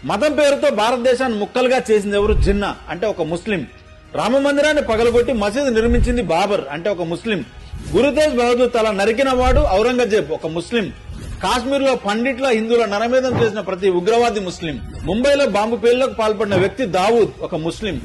మతం పేరుతో భారతదేశాన్ని ముక్కలుగా చేసింది ఎవరు? జిన్నా అంటే ఒక ముస్లిం. రామ మందిరాన్ని పగలగొట్టి మసీదు నిర్మించింది బాబర్ అంటే ఒక ముస్లిం. గురు తేజ్ బహదూర్ తల నరికిన వాడు ఔరంగజేబ్ ఒక ముస్లిం. కాశ్మీర్ లో పండిట్ల హిందువుల నరమేధం చేసిన ప్రతి ఉగ్రవాది ముస్లిం. ముంబైలో బాంబు పేలులకు పాల్పడిన వ్యక్తి దావూద్ ఒక ముస్లిం.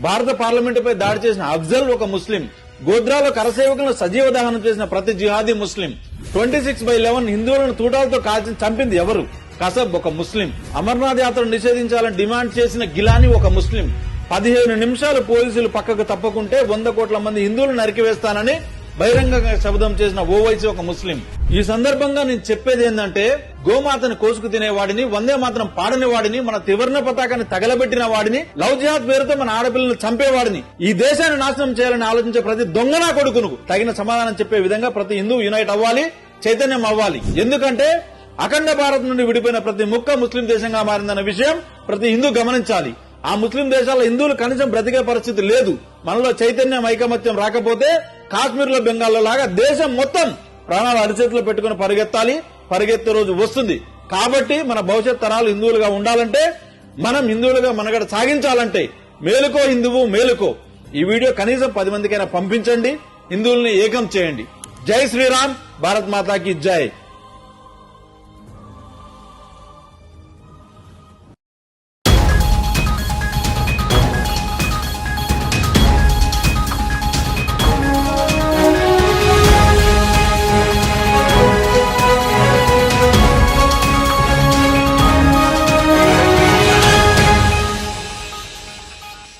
భారత పార్లమెంటుపై దాడి చేసిన అఫ్జల్ ఒక ముస్లిం. గోధ్రాలో కరసేవకులను సజీవ దహనం చేసిన ప్రతి జిహాదీ ముస్లిం. 26/11 హిందువులను తూటాలతో కాల్చి చంపింది ఎవరు? కసబ్ ఒక ముస్లిం. అమర్నాథ్ యాత్ర నిషేధించాలని డిమాండ్ చేసిన గిలానీ ఒక ముస్లిం. 15 నిమిషాలు పోలీసులు పక్కకు తప్పకుంటే 100 కోట్ల మంది హిందువులు నరికివేస్తానని బహిరంగంగా శపథం చేసిన ఓవైసీ ఒక ముస్లిం. ఈ సందర్భంగా నేను చెప్పేది ఏంటంటే, గోమాతను కోసుకు తినేవాడిని, వందే మాత్రం పాడని వాడిని, మన త్రివర్ణ పతాకాన్ని తగలబెట్టిన వాడిని, లవ్ జిహాద్ పేరుతో మన ఆడపిల్లలను చంపేవాడిని, ఈ దేశాన్ని నాశనం చేయాలని ఆలోచించే ప్రతి దొంగనా కొడుకును తగిన సమాధానం చెప్పే విధంగా ప్రతి హిందూ యునైట్ అవ్వాలి, చైతన్యం అవ్వాలి. ఎందుకంటే అఖండ భారత్ నుండి విడిపోయిన ప్రతి ముక్క ముస్లిం దేశంగా మారిందన్న విషయం ప్రతి హిందూ గమనించాలి. ఆ ముస్లిం దేశాల్లో హిందువులు కనీసం బ్రతికే పరిస్థితి లేదు. మనలో చైతన్యం, ఐకమత్యం రాకపోతే కాశ్మీర్ లో, బెంగాల్లో లాగా దేశం మొత్తం ప్రాణాలు అరిచేతిలో పెట్టుకుని పరిగెత్తాలి. పరిగెత్తే రోజు వస్తుంది. కాబట్టి మన భవిష్యత్ తరాలు హిందువులుగా ఉండాలంటే, మనం హిందువులుగా మనగడ సాగించాలంటే మేలుకో హిందువు మేలుకో. ఈ వీడియో కనీసం 10 మందికైనా పంపించండి. హిందువుల్ని ఏకం చేయండి. జై శ్రీరామ్. భారత్ మాతాకి జై.